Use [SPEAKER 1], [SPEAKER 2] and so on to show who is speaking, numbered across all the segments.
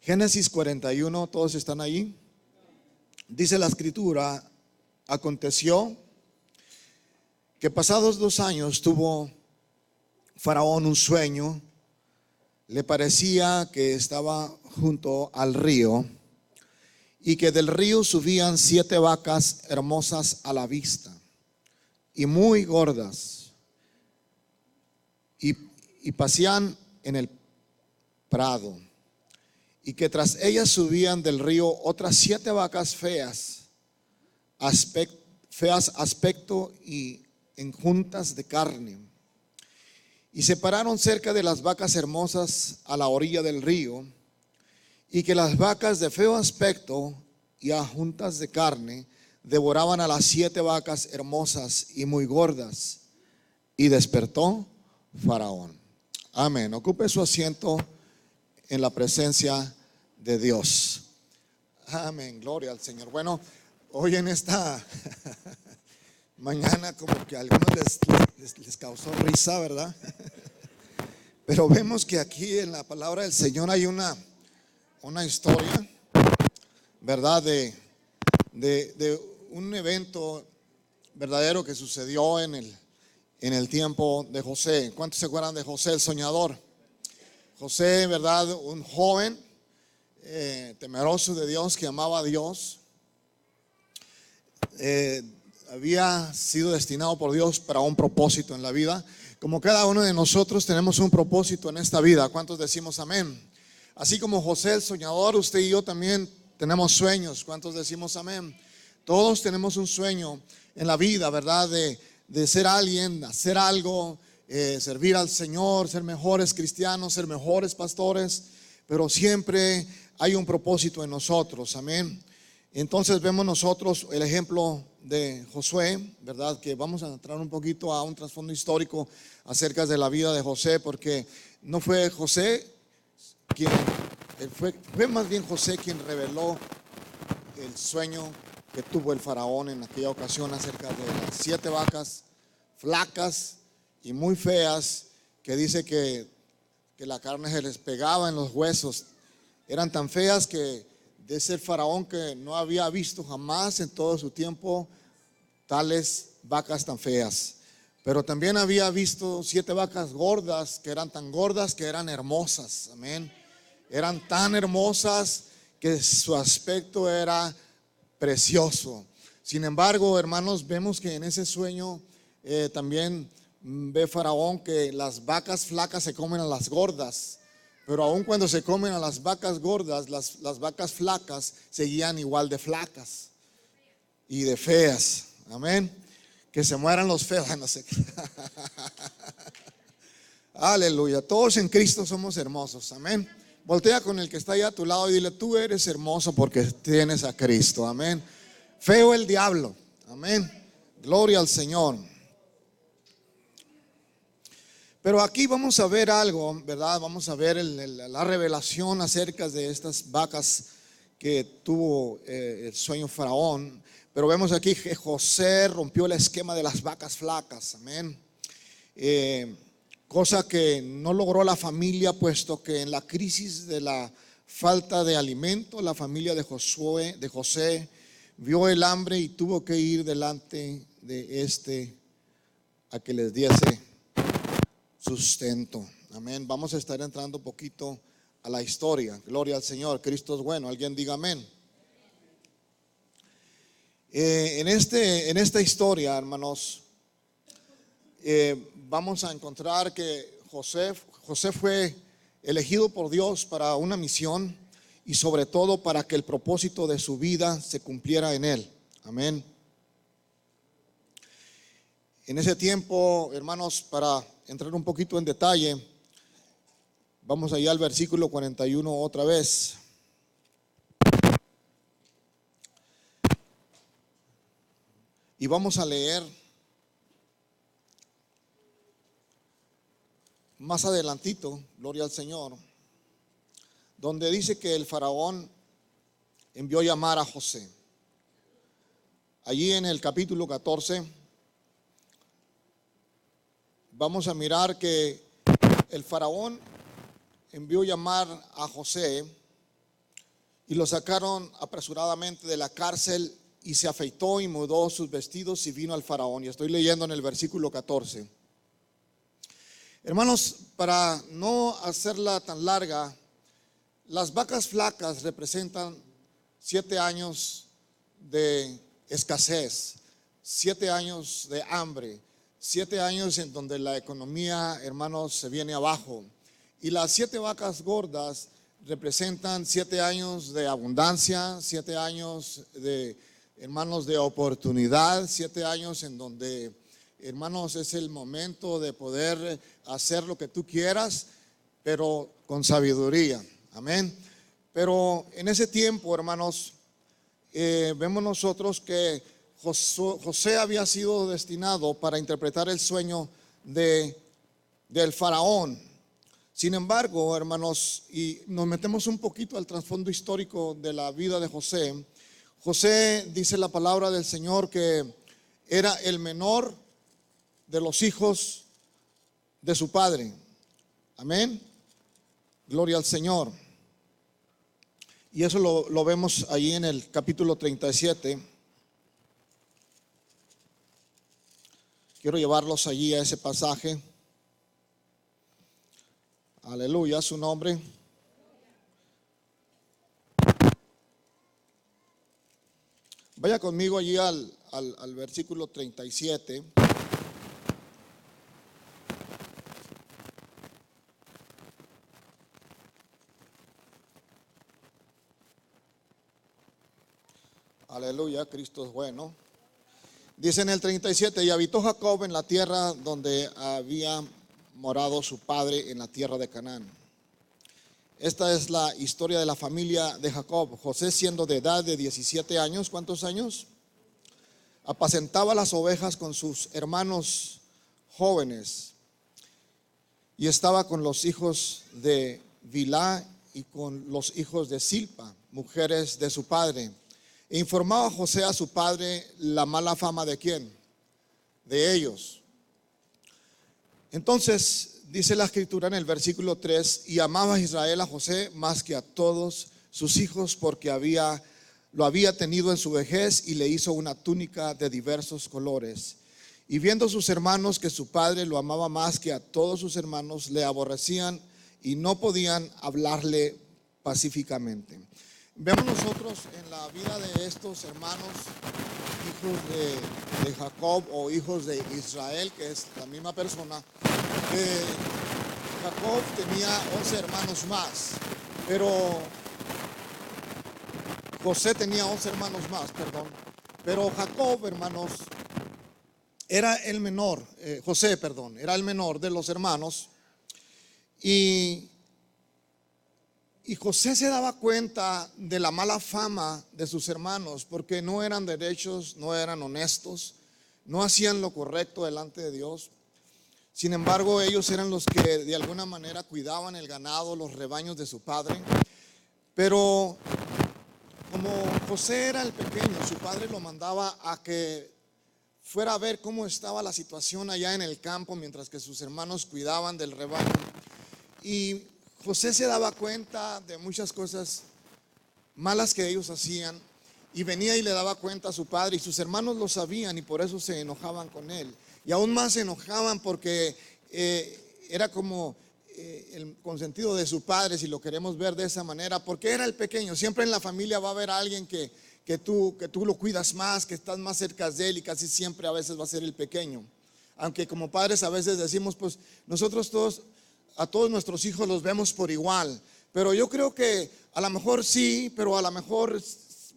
[SPEAKER 1] Génesis 41, ¿todos están ahí? Dice la escritura: aconteció que pasados 2 años tuvo Faraón un sueño. Le parecía que estaba junto al río y que del río subían 7 vacas hermosas a la vista y muy gordas, y pasían en el prado, y que tras ellas subían del río otras 7 vacas feas aspecto y enjuntas de carne. Y se pararon cerca de las vacas hermosas a la orilla del río, y que las vacas de feo aspecto y juntas de carne devoraban a las 7 vacas hermosas y muy gordas. Y despertó Faraón. Amén. Ocupe su asiento en la presencia de Dios. Amén. Gloria al Señor. Bueno, hoy en esta mañana como que a algunos les causó risa, ¿verdad? Pero vemos que aquí en la palabra del Señor hay una historia, ¿verdad? De un evento verdadero que sucedió en el tiempo de José. ¿Cuántos se acuerdan de José el soñador? José, ¿verdad? Un joven temeroso de Dios, que amaba a Dios. Había sido destinado por Dios para un propósito en la vida. Como cada uno de nosotros tenemos un propósito en esta vida. ¿Cuántos decimos amén? Así como José el soñador, usted y yo también tenemos sueños. ¿Cuántos decimos amén? Todos tenemos un sueño en la vida, ¿verdad? De ser alguien, hacer algo, servir al Señor, ser mejores cristianos, ser mejores pastores. Pero siempre hay un propósito en nosotros, amén. Entonces vemos nosotros el ejemplo de Josué, ¿verdad? Que vamos a entrar un poquito a un trasfondo histórico acerca de la vida de José, porque no fue José quien, fue más bien José quien reveló el sueño que tuvo el faraón en aquella ocasión acerca de las 7 vacas flacas y muy feas, que dice que la carne se les pegaba en los huesos. Eran tan feas que de ese faraón que no había visto jamás en todo su tiempo tales vacas tan feas. Pero también había visto 7 vacas gordas, que eran tan gordas que eran hermosas. Amén. Eran tan hermosas que su aspecto era precioso. Sin embargo, hermanos, vemos que en ese sueño también ve Faraón que las vacas flacas se comen a las gordas. Pero aun cuando se comen a las vacas gordas, las vacas flacas seguían igual de flacas y de feas. Amén. Que se mueran los feos. No sé. Aleluya. Todos en Cristo somos hermosos. Amén. Voltea con el que está allá a tu lado y dile: tú eres hermoso porque tienes a Cristo. Amén. Feo el diablo. Amén. Gloria al Señor. Pero aquí vamos a ver algo, ¿verdad? Vamos a ver la revelación acerca de estas vacas que tuvo el sueño faraón. Pero vemos aquí que José rompió el esquema de las vacas flacas. Amén. Cosa que no logró la familia, puesto que en la crisis de la falta de alimento, la familia de José vio el hambre y tuvo que ir delante de a que les diese sustento. Amén. Vamos a estar entrando un poquito a la historia. Gloria al Señor. Cristo es bueno. Alguien diga amén. En esta historia, hermanos, vamos a encontrar que José fue elegido por Dios para una misión, y sobre todo para que el propósito de su vida se cumpliera en él. Amén. En ese tiempo, hermanos, para entrar un poquito en detalle, vamos allá al versículo 41 otra vez. Y vamos a leer más adelantito, gloria al Señor, donde dice que el faraón envió llamar a José. Allí en el capítulo 14 vamos a mirar que el faraón envió llamar a José y lo sacaron apresuradamente de la cárcel y se afeitó y mudó sus vestidos y vino al faraón. Y estoy leyendo en el versículo 14. Hermanos, para no hacerla tan larga, las vacas flacas representan 7 años de escasez, 7 años de hambre, 7 años en donde la economía, hermanos, se viene abajo. Y las 7 vacas gordas representan 7 años de abundancia, 7 años de, hermanos, de oportunidad, 7 años en donde, hermanos, es el momento de poder hacer lo que tú quieras, pero con sabiduría. Amén. Pero en ese tiempo, hermanos, vemos nosotros que José había sido destinado para interpretar el sueño del faraón. Sin embargo, hermanos, y nos metemos un poquito al trasfondo histórico de la vida de José. José, dice la palabra del Señor, que era el menor de los hijos de su padre. Amén. Gloria al Señor. Y eso lo vemos ahí en el capítulo 37. Quiero llevarlos allí a ese pasaje. Aleluya, su nombre. Vaya conmigo allí al versículo 37. Aleluya, Cristo es bueno. Dice en el 37, y habitó Jacob en la tierra donde había morado su padre, en la tierra de Canaán. Esta es la historia de la familia de Jacob. José, siendo de edad de 17 años, ¿cuántos años? Apacentaba las ovejas con sus hermanos jóvenes y estaba con los hijos de Bilhá y con los hijos de Silpa, mujeres de su padre. E informaba José a su padre la mala fama de ¿quién? De ellos. Entonces dice la escritura en el versículo 3, y amaba Israel a José más que a todos sus hijos, porque lo había tenido en su vejez, y le hizo una túnica de diversos colores. Y viendo sus hermanos que su padre lo amaba más que a todos sus hermanos, le aborrecían y no podían hablarle pacíficamente. Vemos nosotros en la vida de estos hermanos, hijos de Jacob o hijos de Israel, que es la misma persona, que Jacob tenía 11 hermanos más, pero José tenía 11 hermanos más, perdón. Pero Jacob, hermanos, era el menor, José, perdón, era el menor de los hermanos. Y José se daba cuenta de la mala fama de sus hermanos, porque no eran derechos, no eran honestos, no hacían lo correcto delante de Dios. Sin embargo, ellos eran los que de alguna manera cuidaban el ganado, los rebaños de su padre. Pero como José era el pequeño, su padre lo mandaba a que fuera a ver cómo estaba la situación allá en el campo, mientras que sus hermanos cuidaban del rebaño. Y José se daba cuenta de muchas cosas malas que ellos hacían, y venía y le daba cuenta a su padre, y sus hermanos lo sabían, y por eso se enojaban con él. Y aún más se enojaban porque era como el consentido de su padre, si lo queremos ver de esa manera, porque era el pequeño. Siempre en la familia va a haber alguien que tú lo cuidas más, que estás más cerca de él, y casi siempre a veces va a ser el pequeño. Aunque como padres a veces decimos, pues nosotros todos, a todos nuestros hijos los vemos por igual. Pero yo creo que a lo mejor sí, pero a lo mejor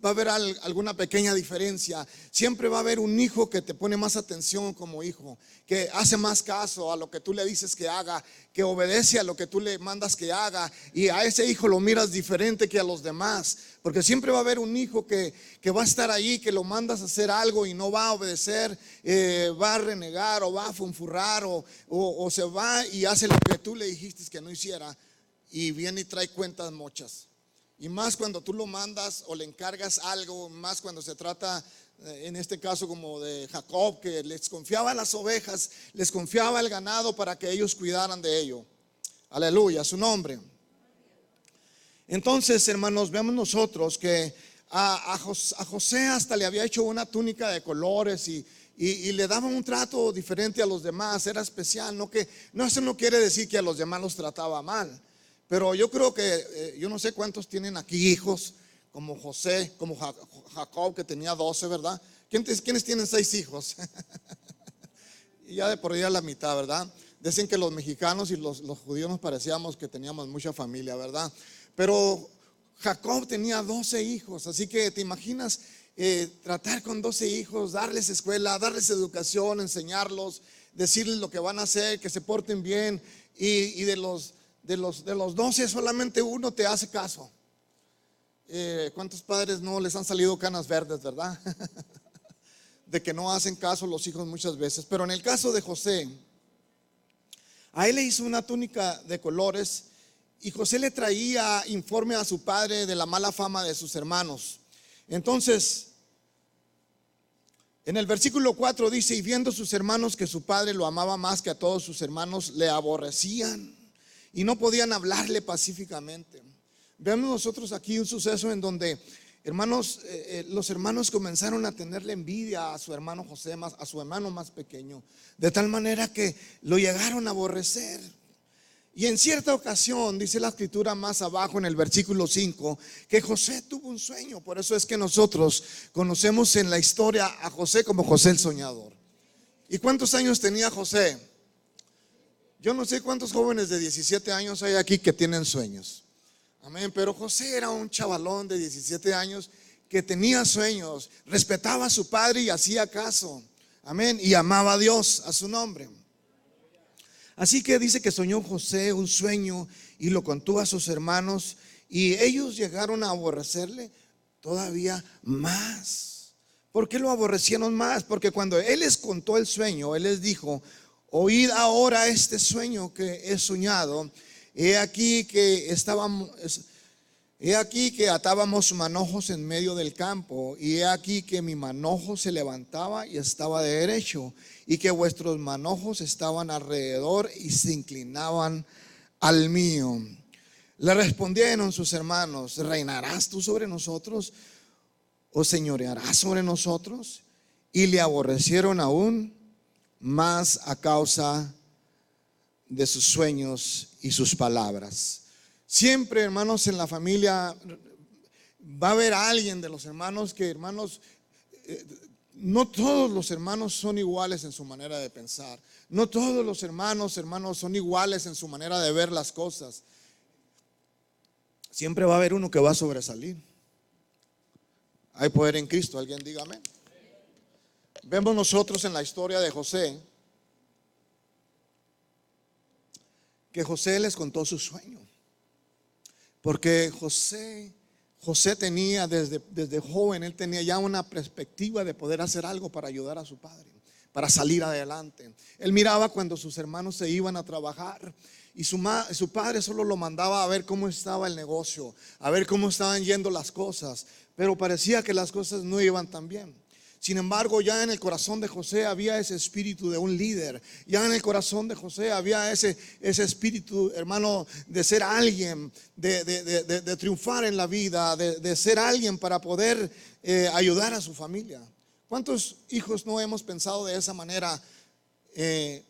[SPEAKER 1] va a haber alguna pequeña diferencia. Siempre va a haber un hijo que te pone más atención como hijo, que hace más caso a lo que tú le dices que haga, que obedece a lo que tú le mandas que haga, y a ese hijo lo miras diferente que a los demás, porque siempre va a haber un hijo que va a estar ahí, que lo mandas a hacer algo y no va a obedecer, va a renegar o va a funfurrar o se va y hace lo que tú le dijiste que no hiciera, y viene y trae cuentas mochas. Y más cuando tú lo mandas o le encargas algo, más cuando se trata, en este caso como de Jacob, que les confiaba las ovejas, les confiaba el ganado para que ellos cuidaran de ello. Aleluya, su nombre. Entonces, hermanos, vemos nosotros que a José hasta le había hecho una túnica de colores y le daba un trato diferente a los demás, era especial. Eso no quiere decir que a los demás los trataba mal, pero yo creo que, yo no sé cuántos tienen aquí hijos, como José, como Jacob, que tenía 12, ¿verdad? ¿Quiénes tienen 6 hijos? Y ya de por ahí a la mitad, ¿verdad? Dicen que los mexicanos y los judíos nos parecíamos que teníamos mucha familia, ¿verdad? Pero Jacob tenía 12 hijos, así que te imaginas tratar con 12 hijos, darles escuela, darles educación, enseñarlos, decirles lo que van a hacer, que se porten bien, y de los 12 solamente uno te hace caso. ¿Cuántos padres no les han salido canas verdes, verdad? De que no hacen caso los hijos muchas veces. Pero en el caso de José, a él le hizo una túnica de colores y José le traía informe a su padre de la mala fama de sus hermanos. Entonces, en el versículo 4 dice: y viendo sus hermanos que su padre lo amaba más que a todos sus hermanos, le aborrecían y no podían hablarle pacíficamente. Vemos nosotros aquí un suceso en donde, hermanos, los hermanos comenzaron a tenerle envidia a su hermano José, a su hermano más pequeño, de tal manera que lo llegaron a aborrecer. Y en cierta ocasión, dice la escritura más abajo en el versículo 5, que José tuvo un sueño. Por eso es que nosotros conocemos en la historia a José como José el soñador. ¿Y cuántos años tenía José? Yo no sé cuántos jóvenes de 17 años hay aquí que tienen sueños. Amén. Pero José era un chavalón de 17 años que tenía sueños, respetaba a su padre y hacía caso. Amén. Y amaba a Dios, a su nombre. Así que dice que soñó José un sueño y lo contó a sus hermanos, y ellos llegaron a aborrecerle todavía más. ¿Por qué lo aborrecieron más? Porque cuando él les contó el sueño, él les dijo: oíd ahora este sueño que he soñado. He aquí que atábamos manojos en medio del campo, y he aquí que mi manojo se levantaba y estaba de derecho, y que vuestros manojos estaban alrededor y se inclinaban al mío. Le respondieron sus hermanos: ¿reinarás tú sobre nosotros o señorearás sobre nosotros? Y le aborrecieron aún más a causa de sus sueños y sus palabras. Siempre, hermanos, en la familia va a haber alguien de los hermanos que, hermanos, no todos los hermanos son iguales en su manera de pensar. No todos los hermanos son iguales en su manera de ver las cosas. Siempre va a haber uno que va a sobresalir. Hay poder en Cristo, alguien dígame. Vemos nosotros en la historia de José que José les contó su sueño, porque José tenía desde joven, él tenía ya una perspectiva de poder hacer algo para ayudar a su padre, para salir adelante. Él miraba cuando sus hermanos se iban a trabajar y su padre solo lo mandaba a ver cómo estaba el negocio, a ver cómo estaban yendo las cosas, pero parecía que las cosas no iban tan bien. Sin embargo, ya en el corazón de José había ese espíritu de un líder. Ya en el corazón de José había ese espíritu, hermano, de ser alguien, de triunfar en la vida, de ser alguien para poder ayudar a su familia. ¿Cuántos hijos no hemos pensado de esa manera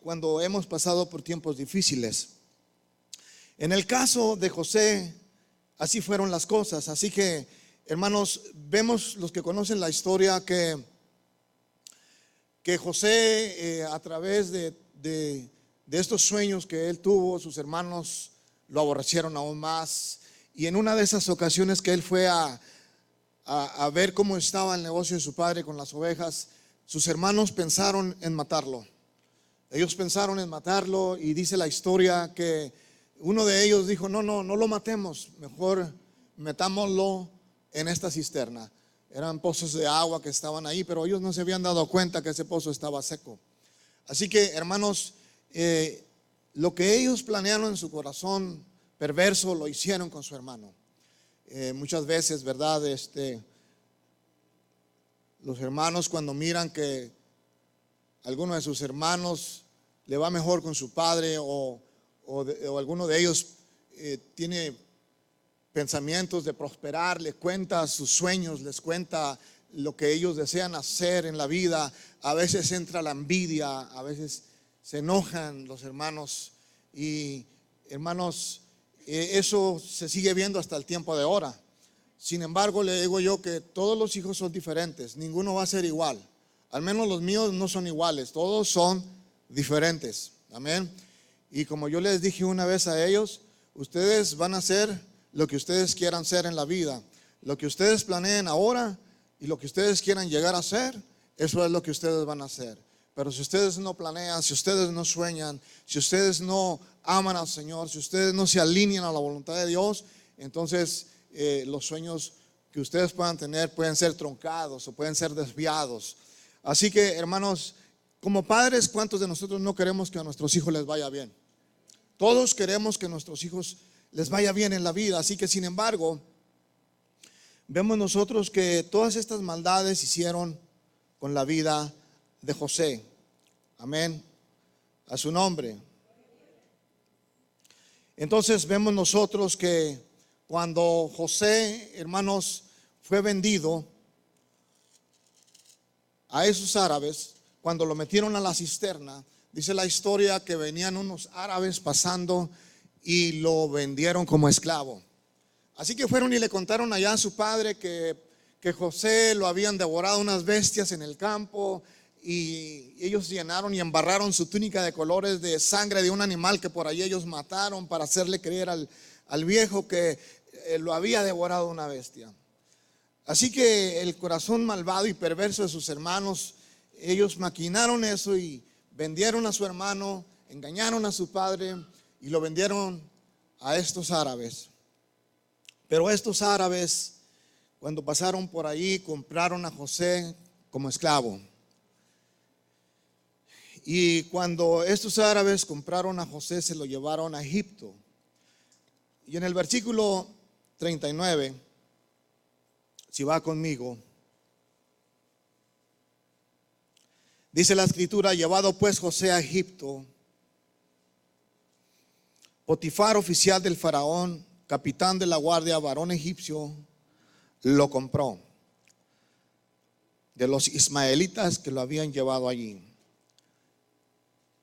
[SPEAKER 1] cuando hemos pasado por tiempos difíciles? En el caso de José, así fueron las cosas. Así que, hermanos, vemos los que conocen la historia que José, a través de estos sueños que él tuvo, sus hermanos lo aborrecieron aún más. Y en una de esas ocasiones que él fue a ver cómo estaba el negocio de su padre con las ovejas, sus hermanos pensaron en matarlo. Ellos pensaron en matarlo, y dice la historia que uno de ellos dijo: no lo matemos, mejor metámoslo en esta cisterna. Eran pozos de agua que estaban ahí, pero ellos no se habían dado cuenta que ese pozo estaba seco. Así que, hermanos, lo que ellos planearon en su corazón perverso lo hicieron con su hermano. Muchas veces, ¿verdad? Los hermanos, cuando miran que alguno de sus hermanos le va mejor con su padre, o alguno de ellos tiene pensamientos de prosperar, les cuenta sus sueños, les cuenta lo que ellos desean hacer en la vida. A veces entra la envidia, a veces se enojan los hermanos. Y hermanos, eso se sigue viendo hasta el tiempo de ahora. Sin embargo, le digo yo que todos los hijos son diferentes, ninguno va a ser igual. Al menos los míos no son iguales, todos son diferentes. Amén. Y como yo les dije una vez a ellos, ustedes van a hacer lo que ustedes quieran ser en la vida. Lo que ustedes planeen ahora y lo que ustedes quieran llegar a hacer, eso es lo que ustedes van a hacer. Pero si ustedes no planean, si ustedes no sueñan, si ustedes no aman al Señor, si ustedes no se alinean a la voluntad de Dios, entonces los sueños que ustedes puedan tener pueden ser truncados o pueden ser desviados. Así que, hermanos, como padres, ¿cuántos de nosotros no queremos que a nuestros hijos les vaya bien? Todos queremos que a nuestros hijos les vaya bien en la vida. Así que, sin embargo, vemos nosotros que todas estas maldades hicieron con la vida de José. Amén. A su nombre. Entonces vemos nosotros que cuando José, hermanos, fue vendido a esos árabes, cuando lo metieron a la cisterna, dice la historia que venían unos árabes pasando y lo vendieron como esclavo. Así que fueron y le contaron allá a su padre que José lo habían devorado unas bestias en el campo, y ellos llenaron y embarraron su túnica de colores de sangre de un animal que por ahí ellos mataron para hacerle creer al viejo que lo había devorado una bestia. Así que el corazón malvado y perverso de sus hermanos, ellos maquinaron eso y vendieron a su hermano, engañaron a su padre y lo vendieron a estos árabes. Pero estos árabes, cuando pasaron por ahí, compraron a José como esclavo. Y cuando estos árabes compraron a José, se lo llevaron a Egipto. Y en el versículo 39, si va conmigo, dice la escritura: llevado pues José a Egipto, Potifar, oficial del faraón, capitán de la guardia, varón egipcio, lo compró de los ismaelitas que lo habían llevado allí.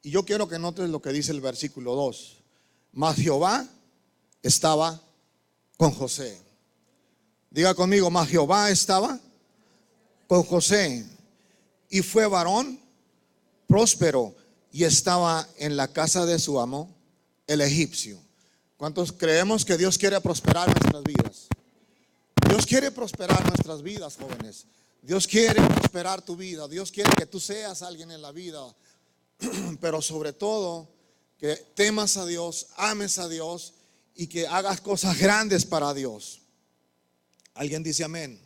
[SPEAKER 1] Y yo quiero que notes lo que dice el versículo 2. Mas Jehová estaba con José. Diga conmigo: mas Jehová estaba con José, y fue varón próspero, y estaba en la casa de su amo, el egipcio. ¿Cuántos creemos que Dios quiere prosperar nuestras vidas? Dios quiere prosperar nuestras vidas, jóvenes. Dios quiere prosperar tu vida. Dios quiere que tú seas alguien en la vida. Pero sobre todo, que temas a Dios, ames a Dios y que hagas cosas grandes para Dios. Alguien dice amén.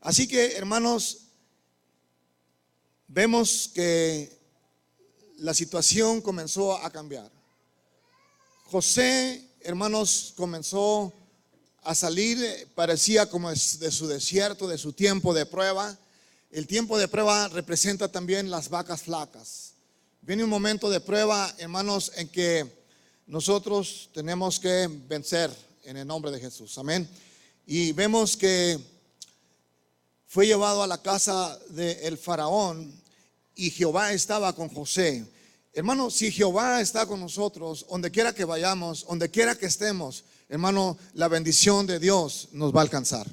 [SPEAKER 1] Así que, hermanos, vemos que la situación comenzó a cambiar. José, hermanos, comenzó a salir, parecía como de su desierto, de su tiempo de prueba. El tiempo de prueba representa también las vacas flacas. Viene un momento de prueba, hermanos, en que nosotros tenemos que vencer en el nombre de Jesús. Amén. Y vemos que fue llevado a la casa del faraón y Jehová estaba con José. Hermano, si Jehová está con nosotros, donde quiera que vayamos, donde quiera que estemos, hermano, la bendición de Dios nos va a alcanzar.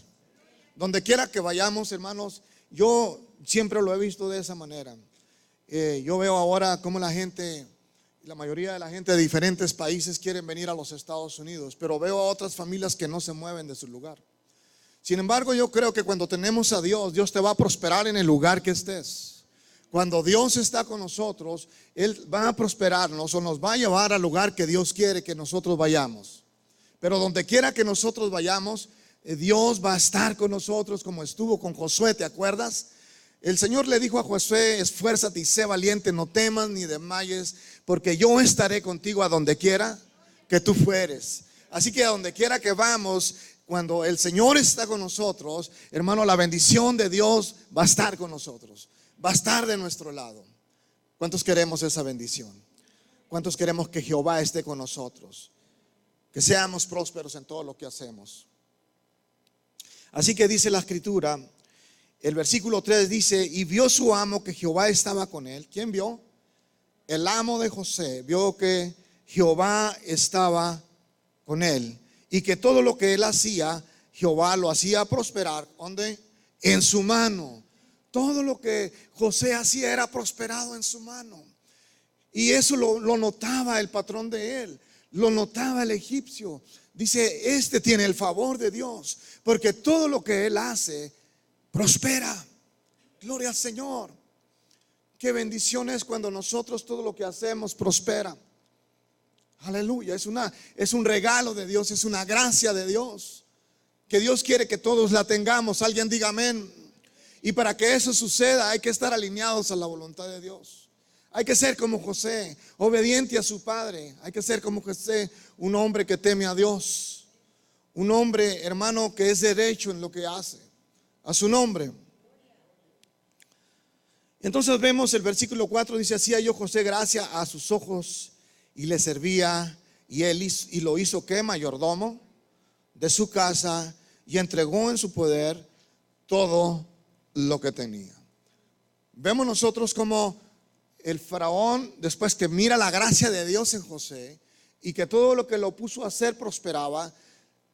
[SPEAKER 1] Donde quiera que vayamos, hermanos, yo siempre lo he visto de esa manera. Yo veo ahora cómo la mayoría de la gente de diferentes países quieren venir a los Estados Unidos, pero veo a otras familias que no se mueven de su lugar. Sin embargo, yo creo que cuando tenemos a Dios, Dios te va a prosperar en el lugar que estés. Cuando Dios está con nosotros, Él va a prosperarnos o nos va a llevar al lugar que Dios quiere que nosotros vayamos. Pero donde quiera que nosotros vayamos, Dios va a estar con nosotros, como estuvo con Josué, ¿te acuerdas? El Señor le dijo a Josué: esfuérzate y sé valiente, no temas ni desmayes, porque yo estaré contigo a donde quiera que tú fueres. Así que a donde quiera que vamos, cuando el Señor está con nosotros, hermano, la bendición de Dios va a estar con nosotros, va a estar de nuestro lado. ¿Cuántos queremos esa bendición? ¿Cuántos queremos que Jehová esté con nosotros? que seamos prósperos en todo lo que hacemos. Así que dice la escritura, el versículo 3 dice, y vio su amo que Jehová estaba con él. ¿Quién vio? El amo de José vio que Jehová estaba con él y que todo lo que él hacía, Jehová lo hacía prosperar. ¿Dónde? En su mano. Todo lo que José hacía era prosperado en su mano. Y eso lo notaba el patrón de él, lo notaba el egipcio. Dice, este tiene el favor de Dios, porque todo lo que él hace prospera. Gloria al Señor. Qué bendición es cuando nosotros todo lo que hacemos prospera. Aleluya, es un regalo de Dios, es una gracia de Dios, que Dios quiere que todos la tengamos. Alguien diga amén. Y para que eso suceda hay que estar alineados a la voluntad de Dios. Hay que ser como José, obediente a su padre. Hay que ser como José, un hombre que teme a Dios, un hombre, hermano, que es derecho en lo que hace, a su nombre. Entonces vemos el versículo 4, dice, hacía yo José gracia a sus ojos y le servía, y lo hizo ¿qué? Mayordomo de su casa, y entregó en su poder todo lo que tenía. Vemos nosotros como el faraón, después que mira la gracia de Dios en José y que todo lo que lo puso a hacer prosperaba,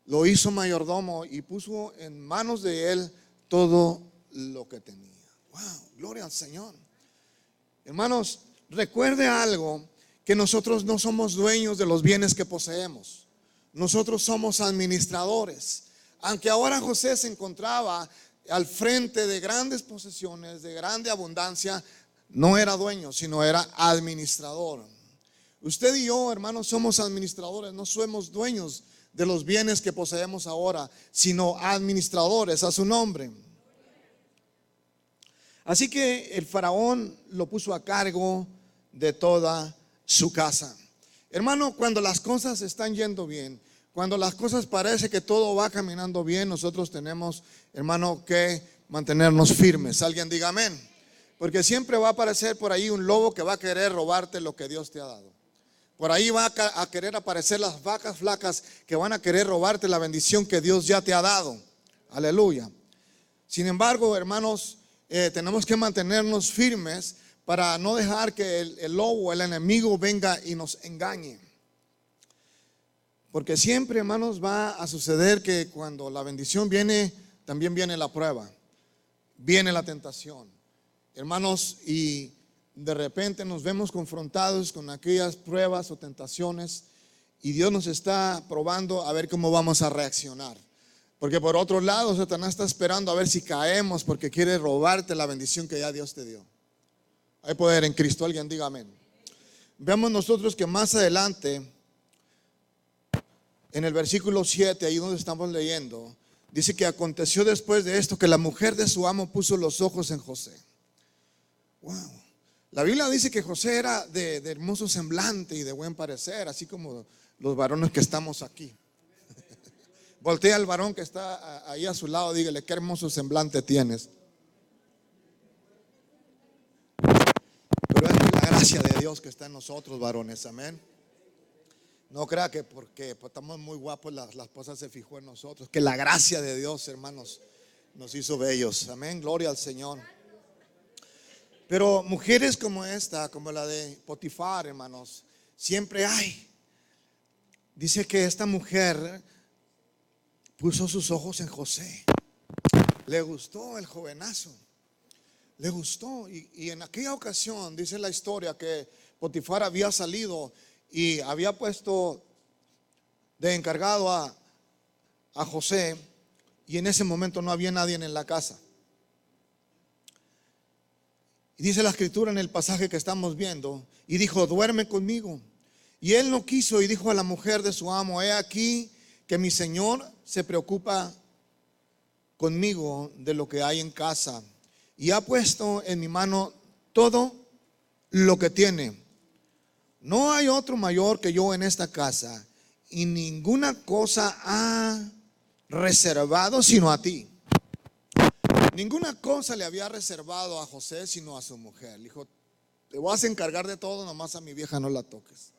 [SPEAKER 1] lo hizo mayordomo y puso en manos de él todo lo que tenía. Wow, gloria al Señor. Hermanos, recuerde algo, que nosotros no somos dueños de los bienes que poseemos. Nosotros somos administradores. Aunque ahora José se encontraba al frente de grandes posesiones, de grande abundancia, no era dueño, sino era administrador. Usted y yo, hermanos, somos administradores. No somos dueños de los bienes que poseemos ahora, sino administradores a su nombre. Así que el faraón lo puso a cargo de toda su casa. Hermano, cuando las cosas están yendo bien, cuando las cosas parece que todo va caminando bien, nosotros tenemos, hermano, que mantenernos firmes. Alguien diga amén. Porque siempre va a aparecer por ahí un lobo que va a querer robarte lo que Dios te ha dado. Por ahí va a querer aparecer las vacas flacas que van a querer robarte la bendición que Dios ya te ha dado. Aleluya. Sin embargo, hermanos, tenemos que mantenernos firmes para no dejar que el lobo, el enemigo, venga y nos engañe. Porque siempre, hermanos, va a suceder que cuando la bendición viene, también viene la prueba, viene la tentación, hermanos, y de repente nos vemos confrontados con aquellas pruebas o tentaciones, y Dios nos está probando a ver cómo vamos a reaccionar. Porque por otro lado, Satanás está esperando a ver si caemos, porque quiere robarte la bendición que ya Dios te dio. Hay poder en Cristo. Alguien diga amén. Veamos nosotros que más adelante, en el versículo 7, ahí donde estamos leyendo, dice que aconteció después de esto que la mujer de su amo puso los ojos en José. Wow. La Biblia dice que José era de hermoso semblante y de buen parecer, así como los varones que estamos aquí. Voltea al varón que está ahí a su lado, dígale, qué hermoso semblante tienes. Pero es la gracia de Dios que está en nosotros, varones, amén. No crea que porque estamos muy guapos la esposa se fijó en nosotros. Que la gracia de Dios, hermanos, nos hizo bellos, amén, gloria al Señor. Pero mujeres como esta, como la de Potifar, hermanos, siempre hay. Dice que esta mujer puso sus ojos en José. Le gustó el jovenazo, le gustó. Y en aquella ocasión dice la historia que Potifar había salido y había puesto de encargado a José, y en ese momento no había nadie en la casa. Y dice la escritura en el pasaje que estamos viendo, y dijo, duerme conmigo. Y él no quiso, y dijo a la mujer de su amo, he aquí que mi señor se preocupa conmigo de lo que hay en casa, y ha puesto en mi mano todo lo que tiene. No hay otro mayor que yo en esta casa, y ninguna cosa ha reservado sino a ti. Ninguna cosa le había reservado a José sino a su mujer. Le dijo, te vas a encargar de todo, nomás a mi vieja no la toques.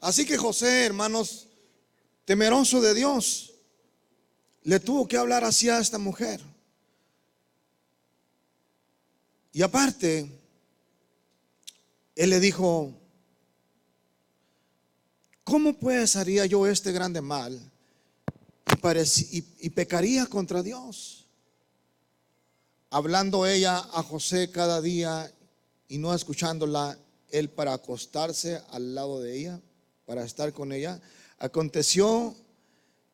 [SPEAKER 1] Así que José, hermanos, temeroso de Dios, le tuvo que hablar así a esta mujer. Y aparte, él le dijo: ¿cómo pues haría yo este grande mal y pecaría contra Dios? Hablando ella a José cada día y no escuchándola él para acostarse al lado de ella, para estar con ella. Aconteció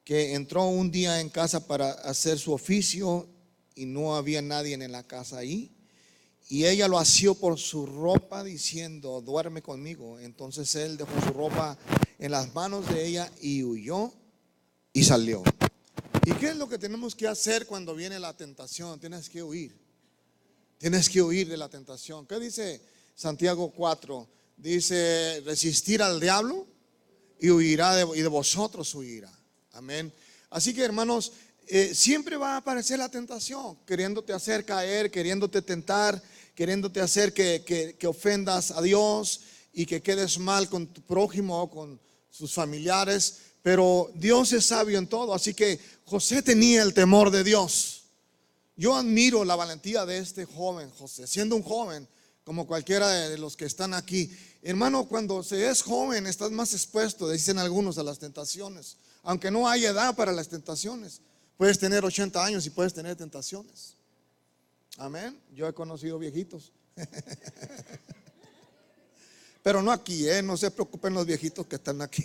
[SPEAKER 1] que entró un día en casa para hacer su oficio y no había nadie en la casa ahí. Y ella lo asió por su ropa diciendo: duerme conmigo. Entonces él dejó su ropa en las manos de ella y huyó y salió. ¿Y qué es lo que tenemos que hacer cuando viene la tentación? Tienes que huir. Tienes que huir de la tentación. ¿Qué dice Santiago 4? Dice: resistir al diablo y huirá y de vosotros huirá. Amén. Así que, hermanos, siempre va a aparecer la tentación, queriéndote hacer caer, queriéndote tentar, queriéndote hacer que ofendas a Dios y que quedes mal con tu prójimo o con sus familiares. Pero Dios es sabio en todo. Así que José tenía el temor de Dios. Yo admiro la valentía de este joven José, siendo un joven como cualquiera de los que están aquí. Hermano, cuando se es joven estás más expuesto, dicen algunos, a las tentaciones. Aunque no hay edad para las tentaciones. Puedes tener 80 años y puedes tener tentaciones. Amén. Yo he conocido viejitos. Pero no aquí, no se preocupen los viejitos que están aquí.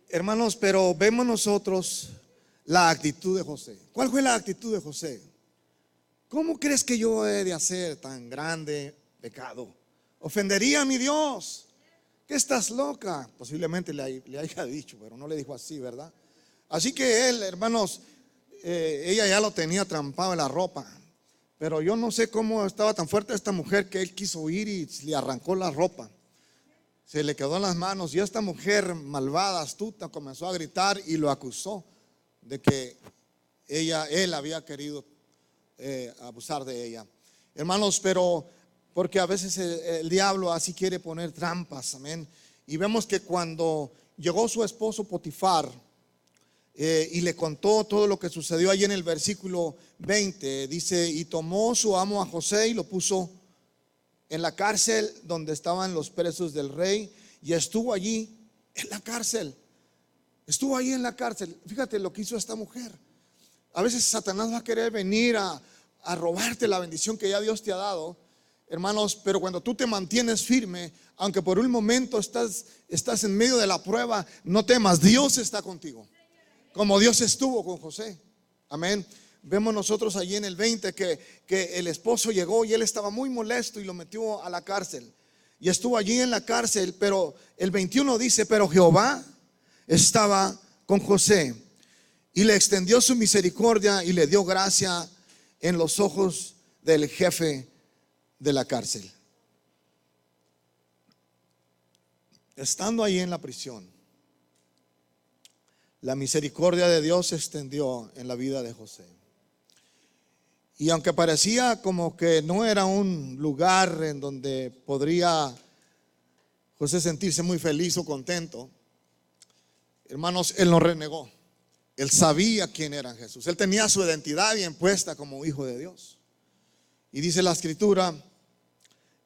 [SPEAKER 1] Hermanos, pero vemos nosotros la actitud de José. ¿Cuál fue la actitud de José? ¿Cómo crees que yo he de hacer tan grande pecado? ¿Ofendería a mi Dios? ¿Qué estás loca? Posiblemente le haya dicho, pero no le dijo así, ¿verdad? Así que él, hermanos, ella ya lo tenía trampado en la ropa. Pero yo no sé cómo estaba tan fuerte esta mujer que él quiso huir y le arrancó la ropa. Se le quedó en las manos y esta mujer malvada, astuta, comenzó a gritar y lo acusó de que él había querido abusar de ella. Hermanos, pero porque a veces el diablo así quiere poner trampas, amén. Y vemos que cuando llegó su esposo Potifar y le contó todo lo que sucedió allí en el versículo 20, dice: y tomó su amo a José y lo puso en la cárcel donde estaban los presos del rey, y estuvo allí en la cárcel. Estuvo allí en la cárcel. Fíjate lo que hizo esta mujer. A veces Satanás va a querer venir a robarte la bendición que ya Dios te ha dado, hermanos, pero cuando tú te mantienes firme, aunque por un momento estás en medio de la prueba, no temas, Dios está contigo, como Dios estuvo con José. Amén. Vemos nosotros allí en el 20 que el esposo llegó y él estaba muy molesto y lo metió a la cárcel. Y estuvo allí en la cárcel, pero el 21 dice: pero Jehová estaba con José y le extendió su misericordia y le dio gracia en los ojos del jefe de la cárcel. Estando ahí en la prisión, la misericordia de Dios se extendió en la vida de José. Y aunque parecía como que no era un lugar en donde podría José sentirse muy feliz o contento, hermanos, él no renegó. Él sabía quién era Jesús. Él tenía su identidad bien puesta como hijo de Dios. Y dice la escritura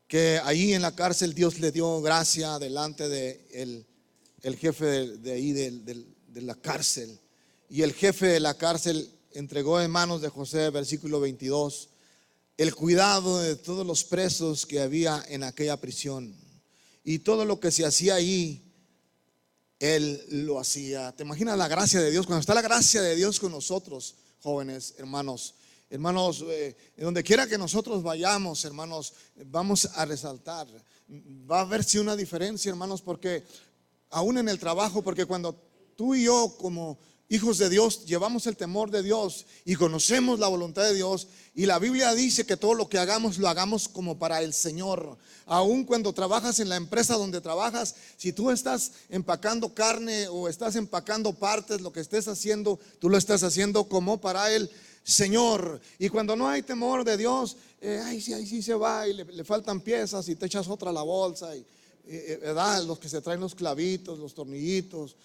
[SPEAKER 1] que ahí en la cárcel Dios le dio gracia delante de el jefe de ahí de la cárcel. Y el jefe de la cárcel entregó en manos de José, versículo 22, el cuidado de todos los presos que había en aquella prisión. Y todo lo que se hacía ahí, él lo hacía. ¿Te imaginas la gracia de Dios? Cuando está la gracia de Dios con nosotros, jóvenes, hermanos, en donde quiera que nosotros vayamos, hermanos, vamos a resaltar. Va a verse una diferencia, hermanos, porque aún en el trabajo, porque cuando tú y yo como hijos de Dios llevamos el temor de Dios y conocemos la voluntad de Dios, y la Biblia dice que todo lo que hagamos lo hagamos como para el Señor. Aún cuando trabajas en la empresa donde trabajas, si tú estás empacando carne o estás empacando partes, lo que estés haciendo, tú lo estás haciendo como para Señor. Y cuando no hay temor de Dios, ahí sí se va y le faltan piezas y te echas otra a la bolsa. ¿Verdad? Los que se traen los clavitos, los tornillitos,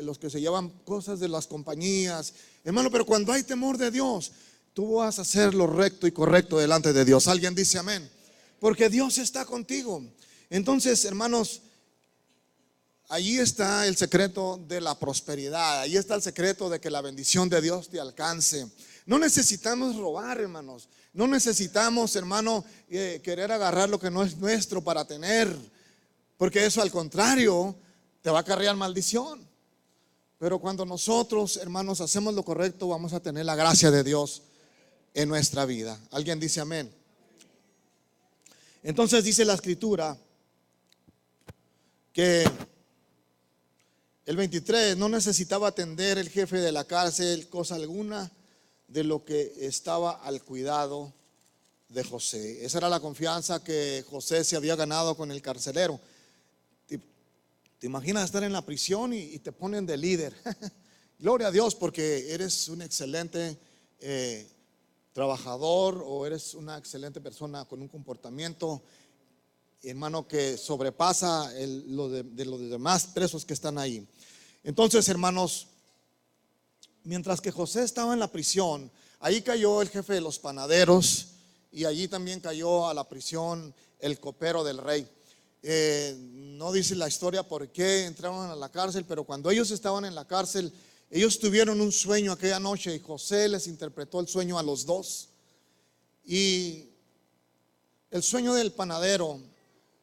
[SPEAKER 1] los que se llevan cosas de las compañías. Hermano, pero cuando hay temor de Dios, tú vas a hacer lo recto y correcto delante de Dios. Alguien dice amén. Porque Dios está contigo. Entonces, hermanos, allí está el secreto de la prosperidad. Ahí está el secreto de que la bendición de Dios te alcance. No necesitamos robar, hermanos. No necesitamos, hermano, querer agarrar lo que no es nuestro para tener. Porque eso, al contrario, te va a acarrear maldición. Pero cuando nosotros, hermanos, hacemos lo correcto, vamos a tener la gracia de Dios en nuestra vida. ¿Alguien dice amén? Entonces dice la escritura que el 23, no necesitaba atender el jefe de la cárcel cosa alguna de lo que estaba al cuidado de José. Esa era la confianza que José se había ganado con el carcelero. ¿Te imaginas estar en la prisión y te ponen de líder? Gloria a Dios, porque eres un excelente trabajador, o eres una excelente persona con un comportamiento, hermano, que sobrepasa lo de los demás presos que están ahí. Entonces, hermanos, mientras que José estaba en la prisión, ahí cayó el jefe de los panaderos, y allí también cayó a la prisión el copero del rey. No dice la historia por qué entraron a la cárcel, pero cuando ellos estaban en la cárcel, ellos tuvieron un sueño aquella noche y José les interpretó el sueño a los dos. Y el sueño del panadero,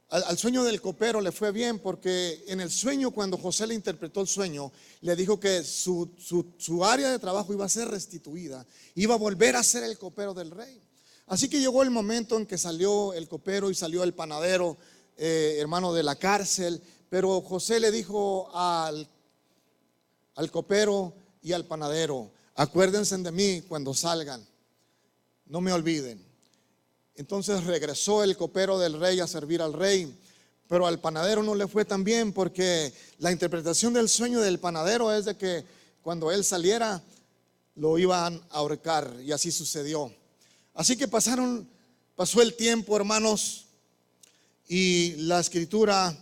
[SPEAKER 1] al sueño del copero le fue bien, porque en el sueño, cuando José le interpretó el sueño, le dijo que su área de trabajo iba a ser restituida, iba a volver a ser el copero del rey. Así que llegó el momento en que salió el copero y salió el panadero, hermano, de la cárcel. Pero José le dijo al copero y al panadero: acuérdense de mí cuando salgan, no me olviden. Entonces regresó el copero del rey a servir al rey, pero al panadero no le fue tan bien, porque la interpretación del sueño del panadero es de que cuando él saliera lo iban a ahorcar, y así sucedió. Así que pasó el tiempo, hermanos, y la escritura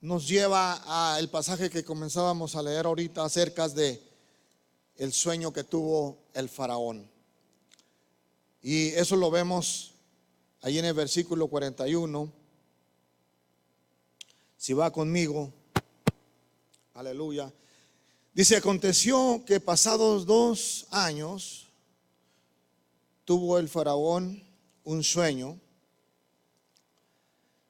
[SPEAKER 1] nos lleva al pasaje que comenzábamos a leer ahorita acerca de el sueño que tuvo el faraón. Y eso lo vemos ahí en el versículo 41. Si va conmigo, aleluya. Dice: aconteció que pasados 2 años tuvo el faraón un sueño.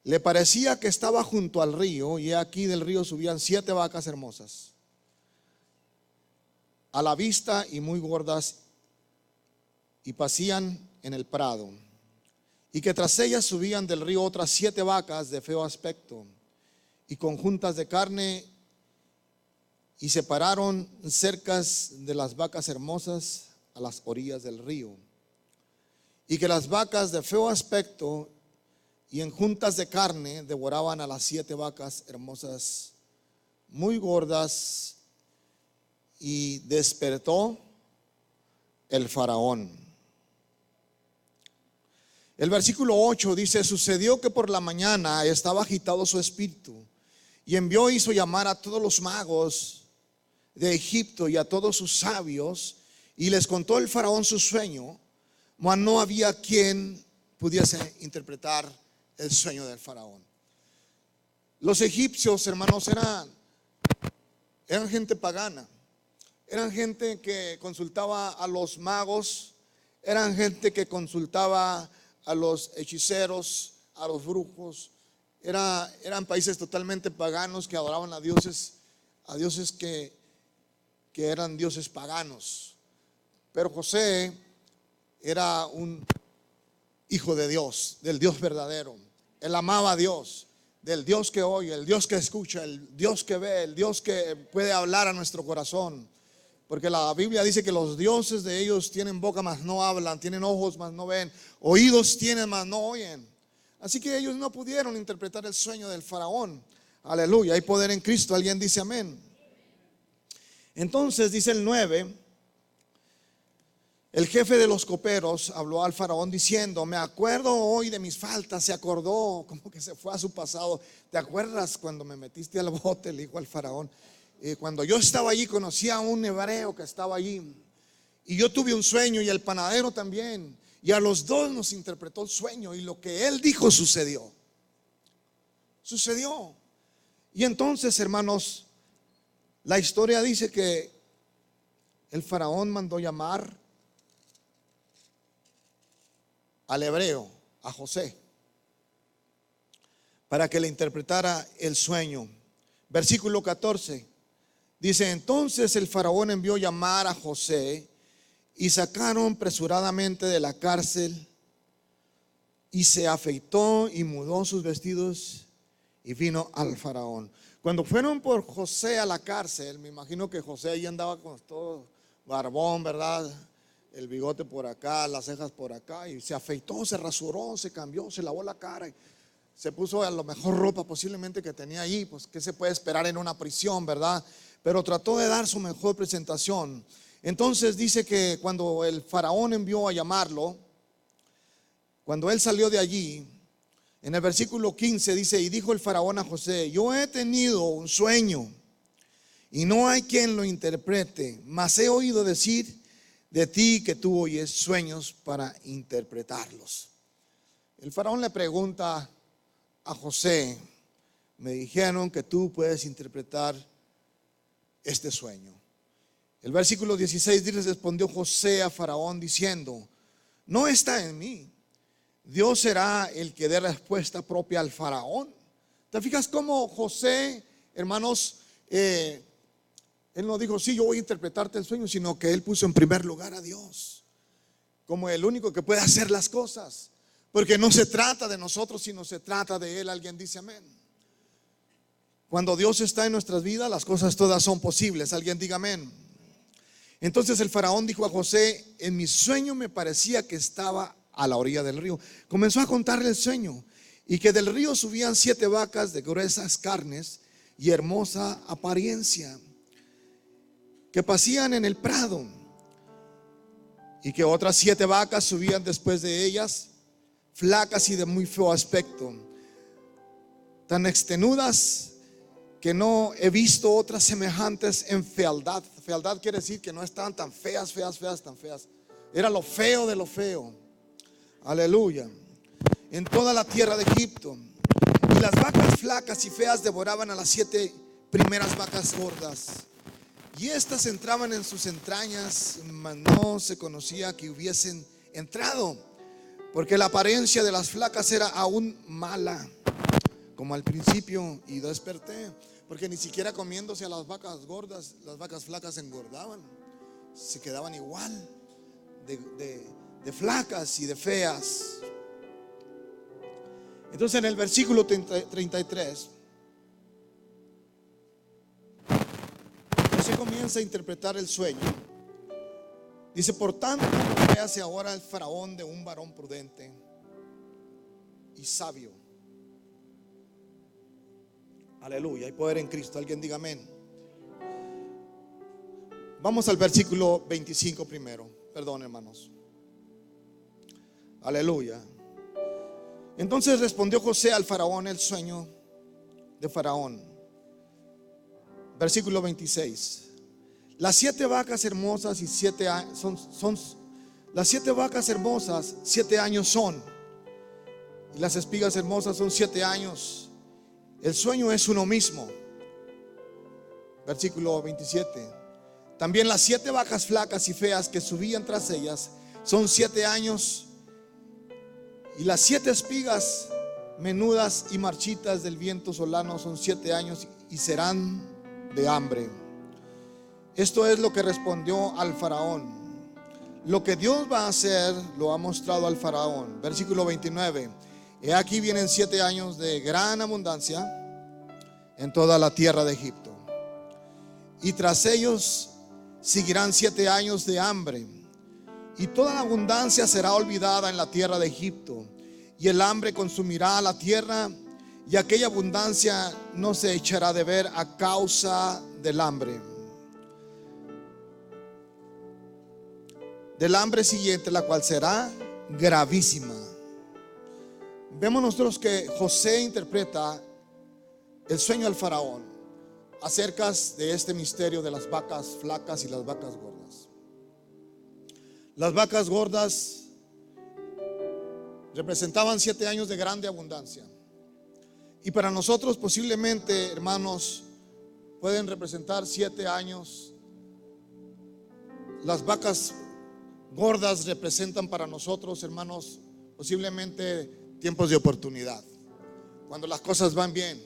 [SPEAKER 1] Le parecía que estaba junto al río, y aquí del río subían 7 vacas hermosas a la vista y muy gordas, y pacían en el prado, y que tras ellas subían del río otras 7 vacas de feo aspecto y con juntas de carne, y se pararon cerca de las vacas hermosas a las orillas del río, y que las vacas de feo aspecto y en juntas de carne devoraban a las 7 vacas hermosas muy gordas. Y despertó el faraón. El versículo 8 dice: sucedió que por la mañana estaba agitado su espíritu, y envió, hizo llamar a todos los magos de Egipto y a todos sus sabios, y les contó el faraón su sueño, mas no había quien pudiese interpretar el sueño del faraón. Los egipcios, hermanos, eran gente pagana. Eran gente que consultaba a los magos, eran gente que consultaba a los hechiceros, a los brujos. Eran países totalmente paganos que adoraban a dioses que eran dioses paganos. Pero José era un hijo de Dios, del Dios verdadero. Él amaba a Dios, del Dios que oye, el Dios que escucha, el Dios que ve, el Dios que puede hablar a nuestro corazón. Porque la Biblia dice que los dioses de ellos tienen boca mas no hablan, tienen ojos mas no ven, oídos tienen mas no oyen. Así que ellos no pudieron interpretar el sueño del faraón. Aleluya, hay poder en Cristo. Alguien dice amén. Entonces dice el 9: El jefe de los coperos habló al faraón diciendo: me acuerdo hoy de mis faltas. Se acordó, como que se fue a su pasado. ¿Te acuerdas cuando me metiste al bote?, le dijo al faraón. Cuando yo estaba allí conocí a un hebreo que estaba allí, y yo tuve un sueño, y el panadero también, y a los dos nos interpretó el sueño, y lo que él dijo sucedió. Y entonces, hermanos, la historia dice que el faraón mandó llamar al hebreo, a José, para que le interpretara el sueño. Versículo 14 dice: entonces el faraón envió llamar a José, y sacaron apresuradamente de la cárcel, y se afeitó y mudó sus vestidos y vino al faraón. Cuando fueron por José a la cárcel, me imagino que José ahí andaba con todo barbón, ¿verdad? El bigote por acá, las cejas por acá, y se afeitó, se rasuró, se cambió, se lavó la cara, y se puso a lo mejor ropa posiblemente que tenía ahí. Pues qué se puede esperar en una prisión, ¿verdad? Pero trató de dar su mejor presentación. Entonces dice que cuando el faraón envió a llamarlo, cuando él salió de allí, en el versículo 15 dice: y dijo el faraón a José: yo he tenido un sueño, y no hay quien lo interprete, mas he oído decir de ti que tú oyes sueños para interpretarlos. El faraón le pregunta a José: me dijeron que tú puedes interpretar este sueño. El versículo 16 dice: respondió José a faraón diciendo: no está en mí, Dios será el que dé respuesta propia al faraón. ¿Te fijas cómo José, hermanos, él no dijo: sí, yo voy a interpretarte el sueño, sino que él puso en primer lugar a Dios como el único que puede hacer las cosas? Porque no se trata de nosotros, sino se trata de Él. Alguien dice amén. Cuando Dios está en nuestras vidas, las cosas todas son posibles. Alguien diga amén. Entonces el faraón dijo a José: en mi sueño me parecía que estaba a la orilla del río. Comenzó a contarle el sueño, y que del río subían 7 vacas de gruesas carnes y hermosa apariencia, que pasían en el prado, y que otras 7 vacas subían después de ellas, flacas y de muy feo aspecto, tan extenudas que no he visto otras semejantes en fealdad. Fealdad quiere decir que no estaban tan feas, tan feas. Era lo feo de lo feo. Aleluya. En toda la tierra de Egipto. Y las vacas flacas y feas devoraban a las 7 primeras vacas gordas, y estas entraban en sus entrañas, mas no se conocía que hubiesen entrado, porque la apariencia de las flacas era aún mala, como al principio. Y desperté, porque ni siquiera comiéndose a las vacas gordas, las vacas flacas engordaban, se quedaban igual de flacas y de feas. Entonces en el versículo 33 José comienza a interpretar el sueño. Dice: por tanto, véase ahora el faraón de un varón prudente y sabio. Aleluya, hay poder en Cristo. Alguien diga amén. Vamos al versículo 25 primero. Perdón, hermanos. Aleluya. Entonces respondió José al faraón el sueño de faraón. Versículo 26. Las 7 vacas hermosas y 7 las 7 vacas hermosas 7 años son, y las espigas hermosas son 7 años. El sueño es uno mismo. Versículo 27. También las 7 vacas flacas y feas que subían tras ellas son 7 años, y las 7 espigas menudas y marchitas del viento solano son 7 años, y serán de hambre. Esto es lo que respondió al faraón. Lo que Dios va a hacer lo ha mostrado al faraón. Versículo 29. He aquí vienen 7 años de gran abundancia en toda la tierra de Egipto, y tras ellos seguirán 7 años de hambre, y toda la abundancia será olvidada en la tierra de Egipto, y el hambre consumirá la tierra, y aquella abundancia no se echará de ver a causa del hambre. del hambre siguiente, la cual será gravísima. Vemos nosotros que José interpreta el sueño del faraón acerca de este misterio de las vacas flacas y las vacas gordas. Las vacas gordas representaban 7 años de grande abundancia. Y para nosotros posiblemente, hermanos, pueden representar 7 años. Las vacas gordas representan para nosotros, hermanos, posiblemente tiempos de oportunidad. Cuando las cosas van bien,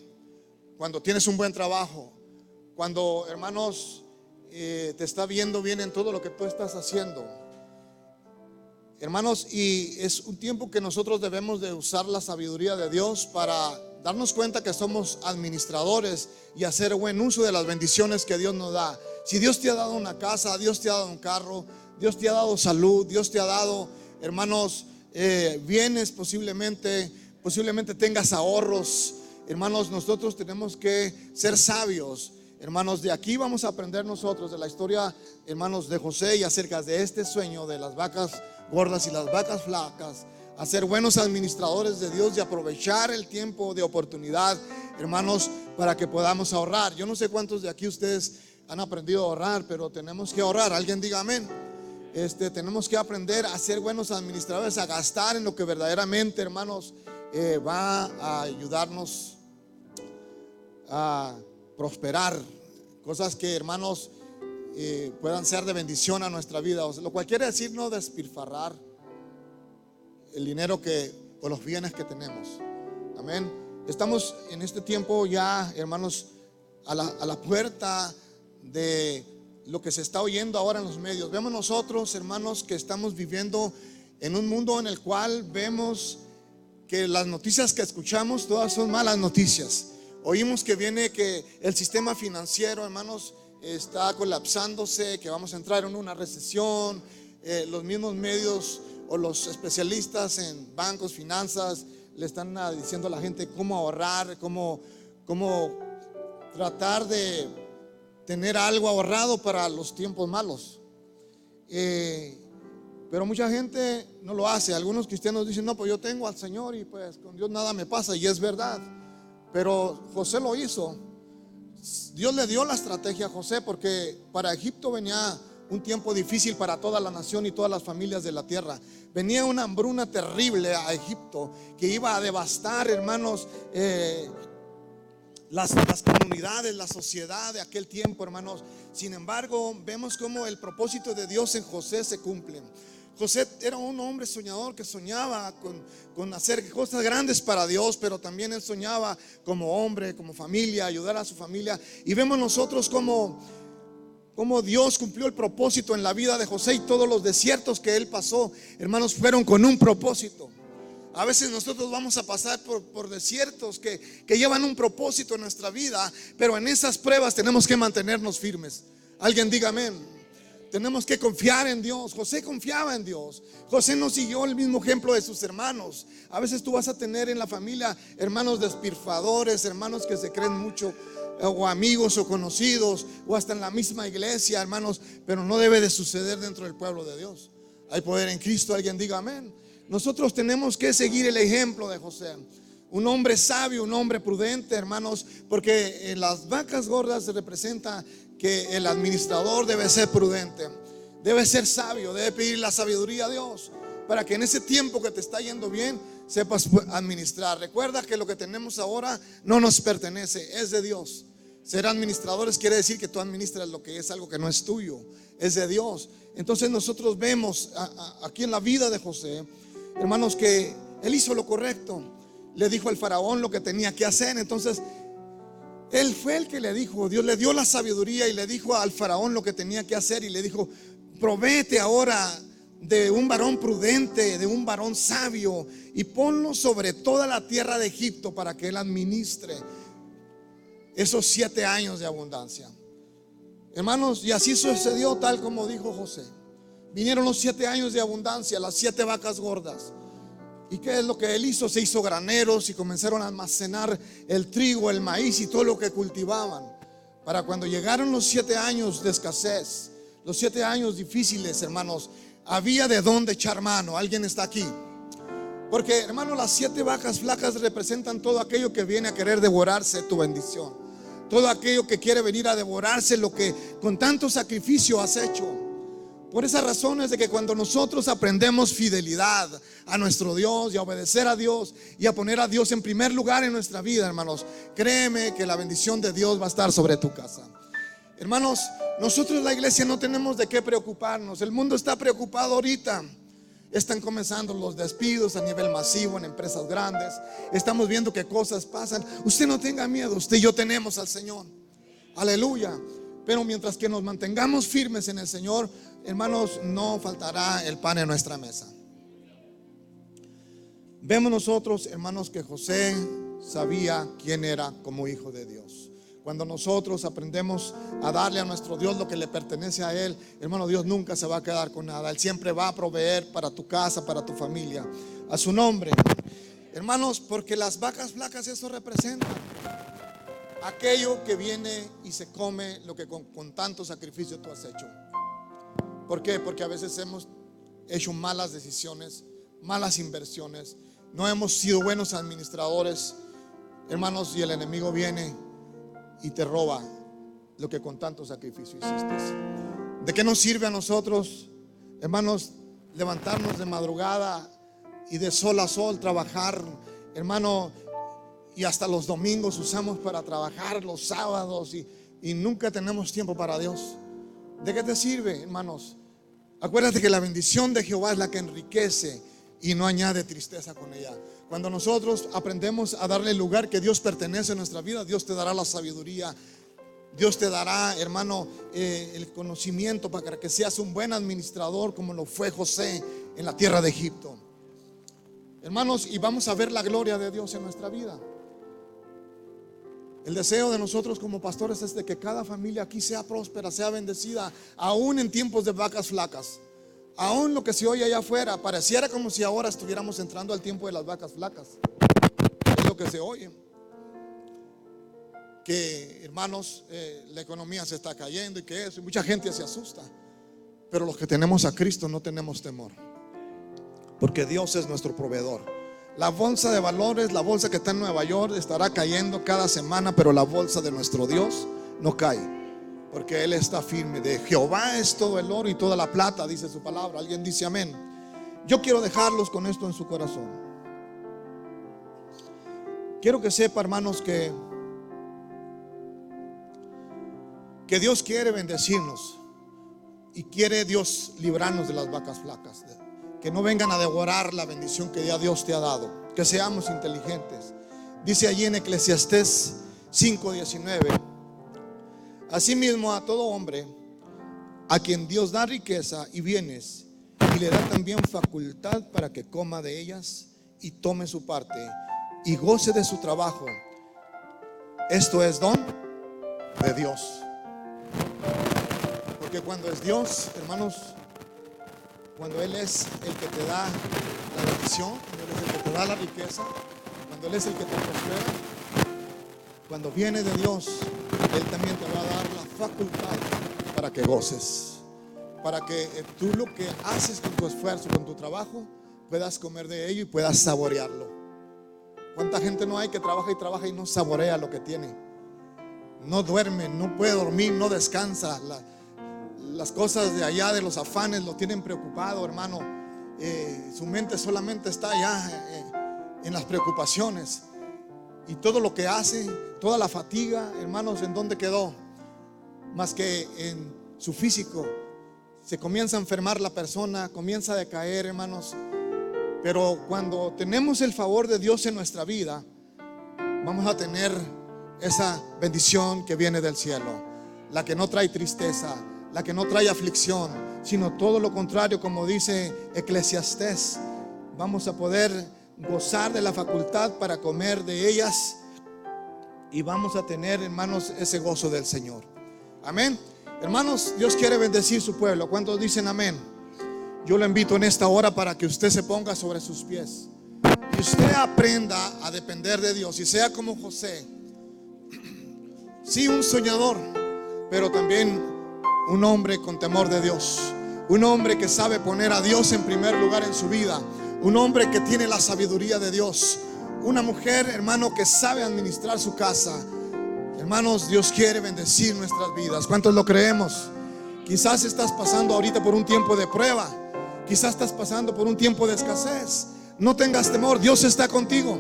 [SPEAKER 1] cuando tienes un buen trabajo, cuando, hermanos, te está viendo bien en todo lo que tú estás haciendo. Hermanos, y es un tiempo que nosotros debemos de usar la sabiduría de Dios para darnos cuenta que somos administradores y hacer buen uso de las bendiciones que Dios nos da. Si Dios te ha dado una casa, Dios te ha dado un carro, Dios te ha dado salud, Dios te ha dado, hermanos, bienes, posiblemente tengas ahorros. Hermanos, nosotros tenemos que ser sabios. Hermanos, de aquí vamos a aprender nosotros de la historia, hermanos, de José y acerca de este sueño de las vacas gordas y las vacas flacas, a ser buenos administradores de Dios y aprovechar el tiempo de oportunidad, hermanos, para que podamos ahorrar. Yo no sé cuántos de aquí ustedes han aprendido a ahorrar, pero tenemos que ahorrar. Alguien diga amén. Tenemos que aprender a ser buenos administradores, a gastar en lo que verdaderamente, hermanos, va a ayudarnos a prosperar, cosas que, hermanos, puedan ser de bendición a nuestra vida. Lo cual quiere decir no despilfarrar el dinero o los bienes que tenemos. Amén. Estamos en este tiempo ya, hermanos, a la puerta de lo que se está oyendo ahora en los medios. Vemos nosotros, hermanos, que estamos viviendo en un mundo en el cual vemos que las noticias que escuchamos todas son malas noticias. Oímos que que el sistema financiero, hermanos, está colapsándose, que vamos a entrar en una recesión. Los mismos medios o los especialistas en bancos, finanzas, le están diciendo a la gente cómo ahorrar, cómo tratar de tener algo ahorrado para los tiempos malos. Pero mucha gente no lo hace. Algunos cristianos dicen: no, pues yo tengo al Señor y pues con Dios nada me pasa. Y es verdad. Pero José lo hizo. Dios le dio la estrategia a José, porque para Egipto venía un tiempo difícil para toda la nación y todas las familias de la tierra. Venía una hambruna terrible a Egipto que iba a devastar, hermanos, las comunidades, la sociedad de aquel tiempo, hermanos. Sin embargo, vemos cómo el propósito de Dios en José se cumple. José era un hombre soñador que soñaba con hacer cosas grandes para Dios, pero también él soñaba como hombre, como familia, ayudar a su familia. Y vemos nosotros cómo Dios cumplió el propósito en la vida de José, y todos los desiertos que él pasó, hermanos, fueron con un propósito. A veces nosotros vamos a pasar por desiertos que llevan un propósito en nuestra vida, pero en esas pruebas tenemos que mantenernos firmes. Alguien diga amén. Tenemos que confiar en Dios. José confiaba en Dios. José no siguió el mismo ejemplo de sus hermanos. A veces tú vas a tener en la familia hermanos despilfarradores, hermanos que se creen mucho, o amigos o conocidos, o hasta en la misma iglesia, hermanos, pero no debe de suceder dentro del pueblo de Dios. Hay poder en Cristo. Alguien diga amén. Nosotros tenemos que seguir el ejemplo de José, un hombre sabio, un hombre prudente, hermanos, porque en las vacas gordas se representa que el administrador debe ser prudente, debe ser sabio, debe pedir la sabiduría a Dios para que en ese tiempo que te está yendo bien sepas administrar. Recuerda que lo que tenemos ahora no nos pertenece, es de Dios. Ser administradores quiere decir que tú administras lo que es algo que no es tuyo, es de Dios. Entonces nosotros vemos aquí en la vida de José, hermanos, que él hizo lo correcto. Le dijo al faraón lo que tenía que hacer. Entonces él fue el que le dijo, Dios le dio la sabiduría y le dijo al faraón lo que tenía que hacer, y le dijo: provéete ahora de un varón prudente, de un varón sabio, y ponlo sobre toda la tierra de Egipto para que él administre esos 7 años de abundancia. Hermanos, y así sucedió tal como dijo José. Vinieron los 7 años de abundancia, las 7 vacas gordas. ¿Y qué es lo que él hizo? Se hizo graneros y comenzaron a almacenar el trigo, el maíz y todo lo que cultivaban, para cuando llegaron los 7 años de escasez, los 7 años difíciles, hermanos, había de dónde echar mano. ¿Alguien está aquí? Porque, hermano, las 7 vacas flacas representan todo aquello que viene a querer devorarse tu bendición, todo aquello que quiere venir a devorarse lo que con tanto sacrificio has hecho. Por esa razón es de que cuando nosotros aprendemos fidelidad a nuestro Dios y a obedecer a Dios y a poner a Dios en primer lugar en nuestra vida, hermanos, créeme que la bendición de Dios va a estar sobre tu casa. Hermanos, nosotros la iglesia no tenemos de qué preocuparnos. El mundo está preocupado ahorita. Están comenzando los despidos a nivel masivo en empresas grandes. Estamos viendo que cosas pasan. Usted no tenga miedo, usted y yo tenemos al Señor. Aleluya. Pero mientras que nos mantengamos firmes en el Señor, hermanos, no faltará el pan en nuestra mesa. Vemos nosotros, hermanos, que José sabía quién era como hijo de Dios. Cuando nosotros aprendemos a darle a nuestro Dios lo que le pertenece a Él, hermano, Dios nunca se va a quedar con nada. Él siempre va a proveer para tu casa, para tu familia, a su nombre. Hermanos, porque las vacas flacas eso representa aquello que viene y se come lo que con tanto sacrificio tú has hecho. ¿Por qué? Porque a veces hemos hecho malas decisiones, malas inversiones, no hemos sido buenos administradores, hermanos, y el enemigo viene y te roba lo que con tanto sacrificio hiciste. ¿De qué nos sirve a nosotros, hermanos, levantarnos de madrugada y de sol a sol trabajar, hermano, y hasta los domingos usamos para trabajar, los sábados, y nunca tenemos tiempo para Dios? ¿De qué te sirve, hermanos? Acuérdate que la bendición de Jehová es la que enriquece y no añade tristeza con ella. Cuando nosotros aprendemos a darle el lugar que Dios pertenece en nuestra vida, Dios te dará la sabiduría, Dios te dará, hermano, el conocimiento para que seas un buen administrador como lo fue José en la tierra de Egipto. Hermanos, y vamos a ver la gloria de Dios en nuestra vida. El deseo de nosotros como pastores es de que cada familia aquí sea próspera, sea bendecida, aún en tiempos de vacas flacas. Aún lo que se oye allá afuera pareciera como si ahora estuviéramos entrando al tiempo de las vacas flacas. Es lo que se oye. Que, hermanos, la economía se está cayendo y que eso, y mucha gente se asusta. Pero los que tenemos a Cristo no tenemos temor, porque Dios es nuestro proveedor. La bolsa de valores, la bolsa que está en Nueva York, estará cayendo cada semana, pero la bolsa de nuestro Dios no cae, porque Él está firme. De Jehová es todo el oro y toda la plata, dice su palabra. Alguien dice amén. Yo quiero dejarlos con esto en su corazón. Quiero que sepa, hermanos, que Dios quiere bendecirnos y quiere Dios librarnos de las vacas flacas, que no vengan a devorar la bendición que ya Dios te ha dado. Que seamos inteligentes. Dice allí en Eclesiastés 5:19: asimismo a todo hombre a quien Dios da riqueza y bienes, y le da también facultad para que coma de ellas y tome su parte y goce de su trabajo, esto es don de Dios. Porque cuando es Dios, hermanos, cuando Él es el que te da la bendición, cuando Él es el que te da la riqueza, cuando Él es el que te prospera, cuando viene de Dios, Él también te va a dar la facultad para que goces, para que tú lo que haces con tu esfuerzo, con tu trabajo, puedas comer de ello y puedas saborearlo. ¿Cuánta gente no hay que trabaja y no saborea lo que tiene? No duerme, no puede dormir, no descansa. Las cosas de allá, de los afanes, lo tienen preocupado, hermano. Su mente solamente está allá en las preocupaciones. Y todo lo que hace, toda la fatiga, hermanos, ¿en dónde quedó? Más que en su físico. Se comienza a enfermar la persona, comienza a decaer, hermanos. Pero cuando tenemos el favor de Dios en nuestra vida, vamos a tener esa bendición que viene del cielo, la que no trae tristeza, la que no trae aflicción, sino todo lo contrario, como dice Eclesiastés. Vamos a poder gozar de la facultad para comer de ellas y vamos a tener, hermanos, ese gozo del Señor. Amén. Hermanos, Dios quiere bendecir su pueblo. ¿Cuántos dicen amén? Yo lo invito en esta hora para que usted se ponga sobre sus pies y usted aprenda a depender de Dios y sea como José. Sí, un soñador, pero también un hombre con temor de Dios. Un hombre que sabe poner a Dios en primer lugar en su vida. Un hombre que tiene la sabiduría de Dios. Una mujer, hermano, que sabe administrar su casa. Hermanos, Dios quiere bendecir nuestras vidas. ¿Cuántos lo creemos? Quizás estás pasando ahorita por un tiempo de prueba. Quizás estás pasando por un tiempo de escasez. No tengas temor, Dios está contigo.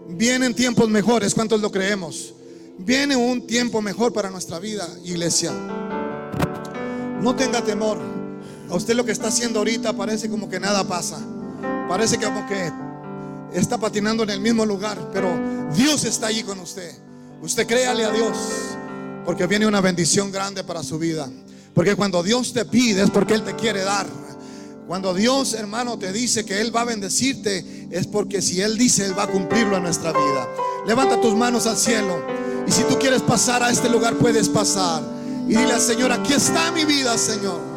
[SPEAKER 1] Vienen tiempos mejores. ¿Cuántos lo creemos? Viene un tiempo mejor para nuestra vida, iglesia. No tenga temor. A usted lo que está haciendo ahorita parece como que nada pasa. Parece como que está patinando en el mismo lugar, pero Dios está allí con usted. Usted créale a Dios, porque viene una bendición grande para su vida. Porque cuando Dios te pide es porque Él te quiere dar. Cuando Dios, hermano, te dice que Él va a bendecirte, es porque si Él dice, Él va a cumplirlo en nuestra vida. Levanta tus manos al cielo, y si tú quieres pasar a este lugar, puedes pasar. Y dile al Señor: aquí está mi vida, Señor.